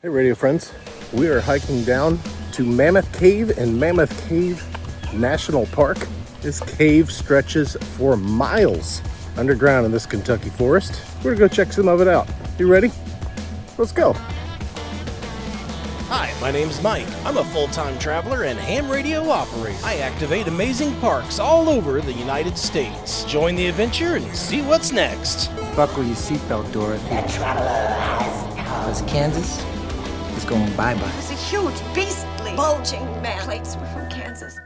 Hey radio friends, we are hiking down to Mammoth Cave and Mammoth Cave National Park. This cave stretches for miles underground in this Kentucky forest. We're gonna go check some of it out. You ready? Let's go. Hi, my name's Mike. I'm a full-time traveler and ham radio operator. I activate amazing parks all over the United States. Join the adventure and see what's next. Buckle your seatbelt, Dorothy. The traveler has come. Because Kansas is going bye-bye. It's a huge, beastly, bulging man. Plates were from Kansas.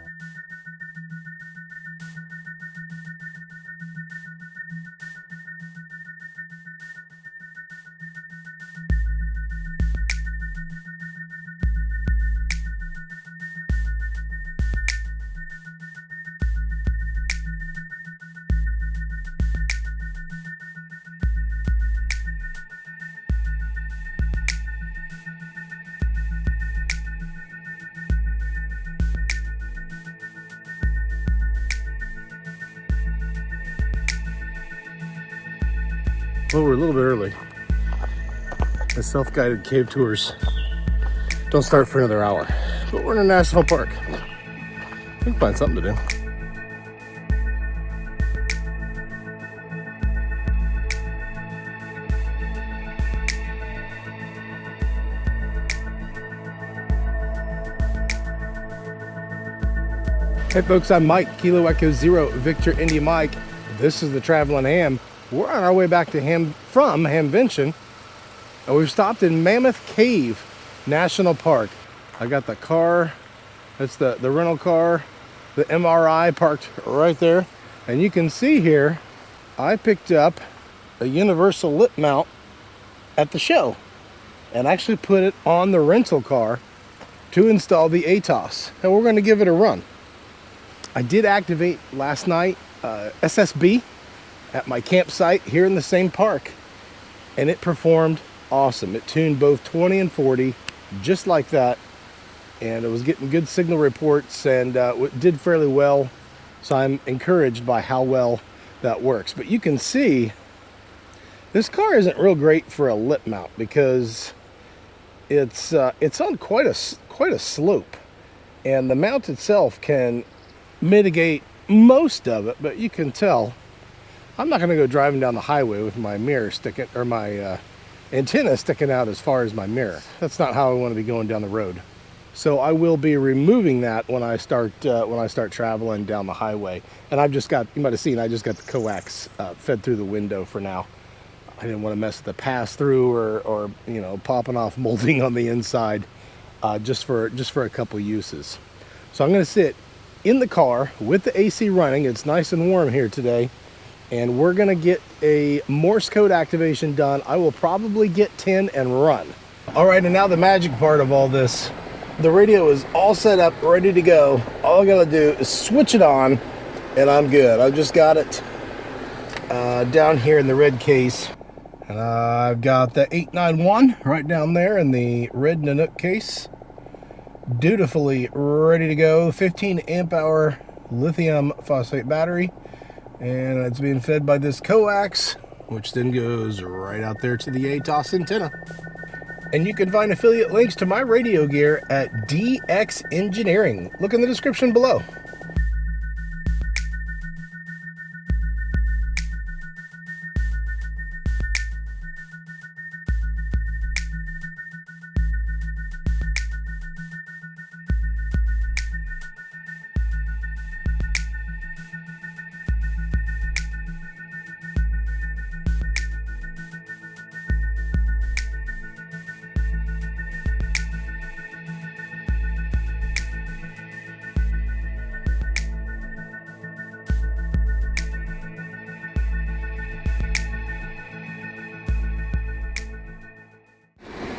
Well, we're a little bit early. The self-guided cave tours don't start for another hour, but we're in a national park. We can find something to do. Hey folks, I'm Mike, Kilo Echo Zero, Victor India Mike. This is the Travelin Ham. We're on our way back to from Hamvention, and we've stopped in Mammoth Cave National Park. I got the car, that's the rental car, the MRI parked right there. And you can see here, I picked up a universal lip mount at the show and actually put it on the rental car to install the ATAS. And we're gonna give it a run. I did activate last night SSB at my campsite here in the same park, and it performed awesome. It tuned both 20 and 40 just like that, and it was getting good signal reports and it did fairly well, so I'm encouraged by how well that works. But you can see this car isn't real great for a lip mount because it's on quite a slope, and the mount itself can mitigate most of it, but you can tell I'm not going to go driving down the highway with my mirror sticking, or my antenna sticking out as far as my mirror. That's not how I want to be going down the road. So I will be removing that when I start traveling down the highway. And I've just got, you might have seen, I just got the coax fed through the window for now. I didn't want to mess with the pass through or you know, popping off molding on the inside, just for a couple uses. So I'm going to sit in the car with the AC running. It's nice and warm here today. And we're gonna get a Morse code activation done. I will probably get 10 and run. All right, and now the magic part of all this. The radio is all set up, ready to go. All I gotta do is switch it on, and I'm good. I've just got it down here in the red case. And I've got the 891 right down there in the red Nanook case. Dutifully ready to go. 15 amp hour lithium phosphate battery. And it's being fed by this coax, which then goes right out there to the ATAS antenna. And you can find affiliate links to my radio gear at DX Engineering. Look in the description below.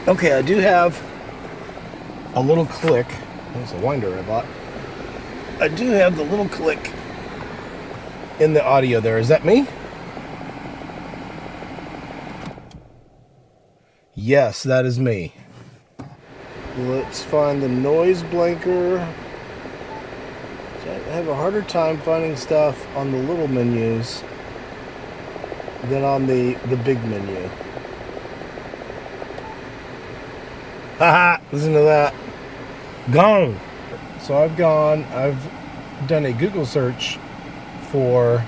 Okay, I do have a little click. There's a winder I bought. I do have the little click in the audio there. Is that me? Yes, that is me. Let's find the noise blanker. I have a harder time finding stuff on the little menus than on the big menu. Haha, listen to that. Gone. So I've done a Google search for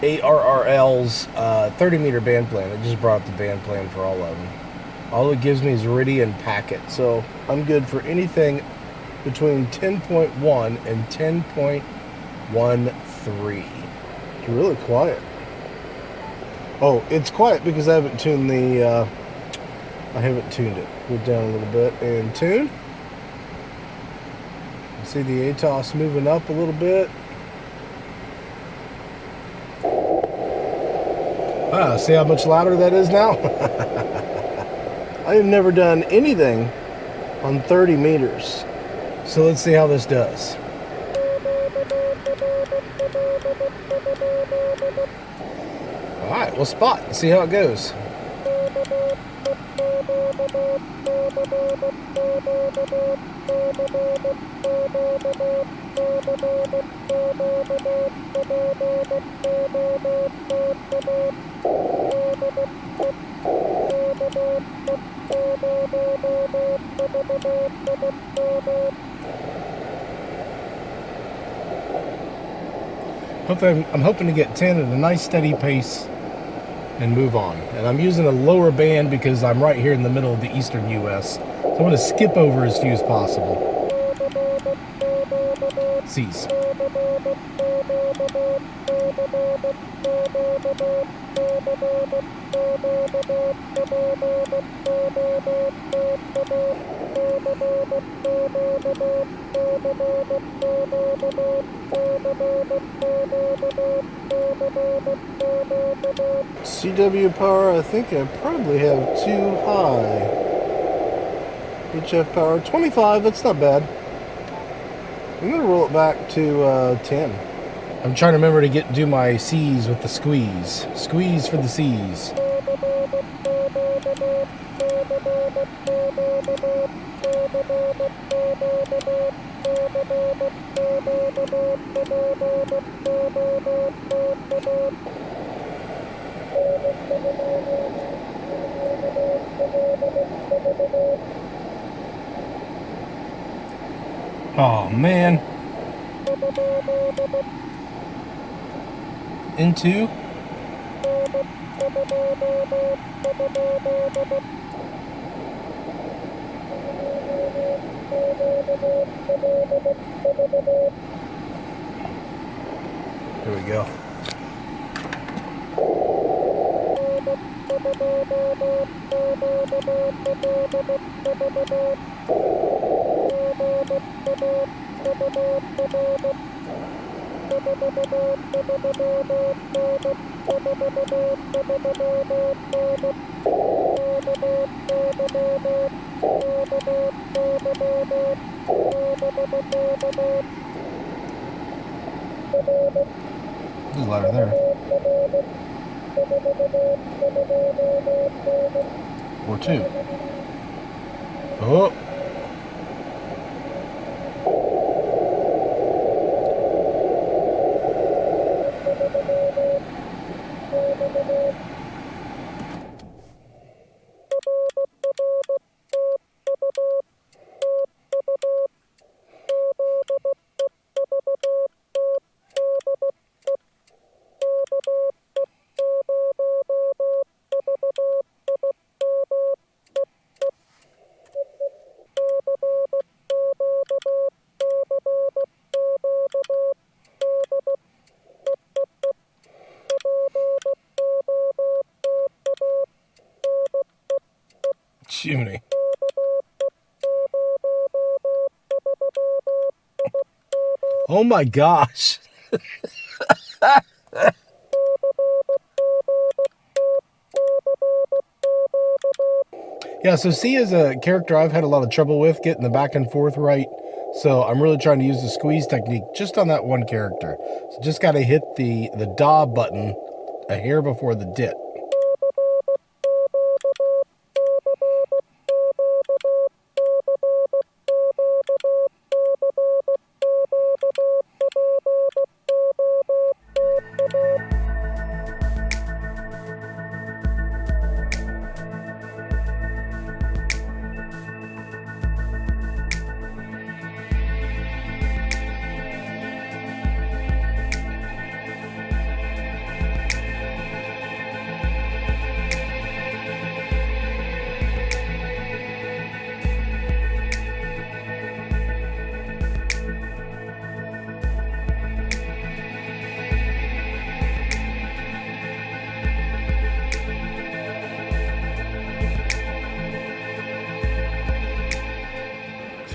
ARRL's 30 meter band plan. It just brought up the band plan for all of them. All it gives me is Iridian packet. So I'm good for anything between 10.1 and 10.13. It's really quiet. Oh, it's quiet because I haven't tuned it. Go down a little bit and tune. See the ATAS moving up a little bit. See how much louder that is now? I have never done anything on 30 meters. So let's see how this does. Alright, we'll spot and see how it goes. I'm hoping to get 10 at a nice steady pace and move on. And I'm using a lower band because I'm right here in the middle of the eastern US. So I'm going to skip over as few as possible. C's. CW power, I think I probably have too high. HF power, 25, that's not bad. I'm going to roll it back to 10. I'm trying to remember to do my C's with the squeeze. Squeeze for the C's. Oh man. Into. Here we go. There's a ladder there. 4-2. Oh. Chimney. Oh my gosh. Yeah, so C is a character I've had a lot of trouble with getting the back and forth right. So I'm really trying to use the squeeze technique just on that one character. So just got to hit the DAW button a hair before the DIT.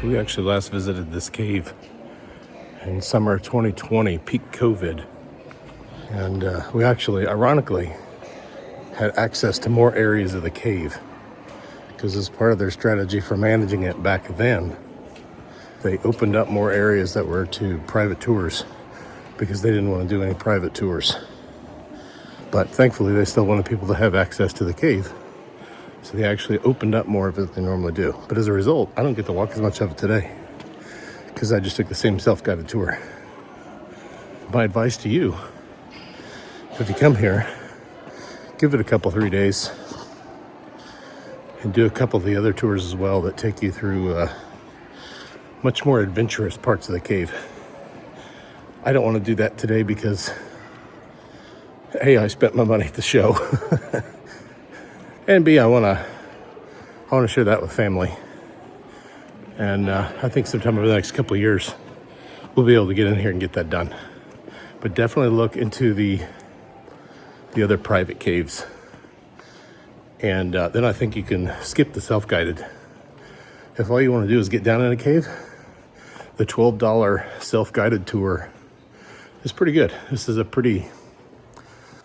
So we actually last visited this cave in summer of 2020, peak COVID. And we actually, ironically, had access to more areas of the cave because as part of their strategy for managing it back then, they opened up more areas that were to private tours because they didn't want to do any private tours. But thankfully, they still wanted people to have access to the cave. So they actually opened up more of it than they normally do. But as a result, I don't get to walk as much of it today because I just took the same self-guided tour. My advice to you, if you come here, give it a couple, 3 days and do a couple of the other tours as well that take you through much more adventurous parts of the cave. I don't want to do that today because A, I spent my money at the show. And B, I want to share that with family. And I think sometime over the next couple of years, we'll be able to get in here and get that done. But definitely look into the other private caves. And then I think you can skip the self-guided. If all you want to do is get down in a cave, the $12 self-guided tour is pretty good. This is a pretty,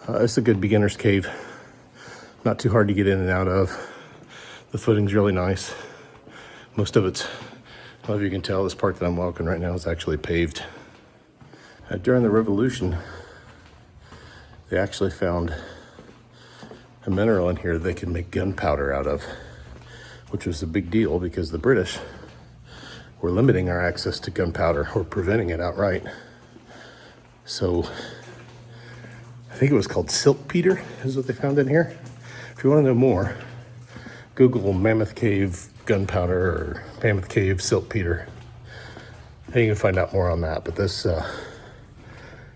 it's a good beginner's cave. Not too hard to get in and out of. The footing's really nice. Most of it's, I don't know if you can tell, this part that I'm walking right now is actually paved. During the Revolution, they actually found a mineral in here that they could make gunpowder out of, which was a big deal because the British were limiting our access to gunpowder or preventing it outright. So I think it was called siltpeter is what they found in here. If you want to know more, Google Mammoth Cave gunpowder or Mammoth Cave siltpeter. And you can find out more on that. But this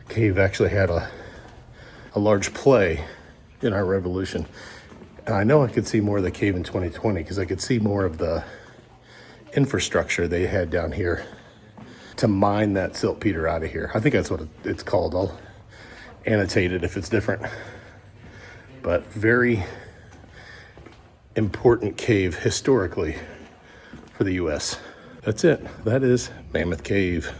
cave actually had a large play in our revolution. And I know I could see more of the cave in 2020 because I could see more of the infrastructure they had down here to mine that siltpeter out of here. I think that's what it's called. I'll annotate it if it's different. But very important cave historically for the US. That's it. That is Mammoth Cave.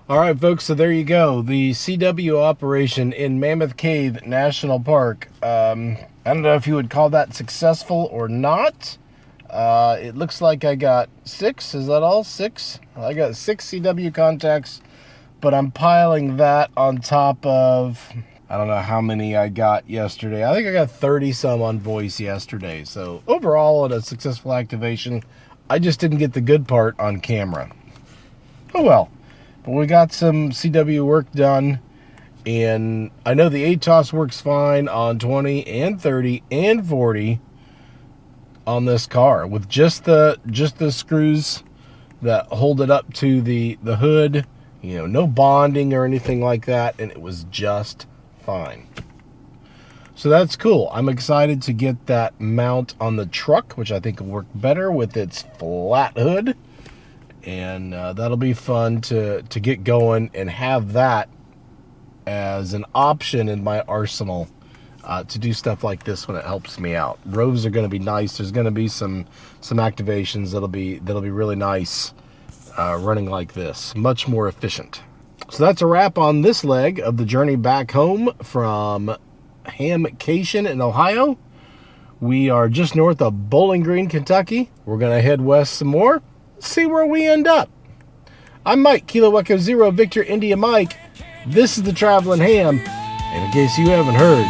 All right, folks, so there you go. The CW operation in Mammoth Cave National Park. I don't know if you would call that successful or not. It looks like I got 6. Is that all? 6? I got 6 CW contacts, but I'm piling that on top of, I don't know how many I got yesterday. I think I got 30 some on voice yesterday. So overall, a successful activation. I just didn't get the good part on camera. Oh well. But we got some CW work done, and I know the ATAS works fine on 20 and 30 and 40 on this car with just the screws that hold it up to the hood. You know, no bonding or anything like that, and it was just fine. So that's cool. I'm excited to get that mount on the truck, which I think will work better with its flat hood. And that'll be fun to get going and have that as an option in my arsenal to do stuff like this when it helps me out. Roves are going to be nice. There's going to be some activations that'll be really nice running like this. Much more efficient. So that's a wrap on this leg of the journey back home from Hamvention in Ohio. We are just north of Bowling Green, Kentucky. We're going to head west some more. See where we end up. I'm Mike, Kilo Echo 0, Victor India Mike. This is the Travelin Ham. And in case you haven't heard,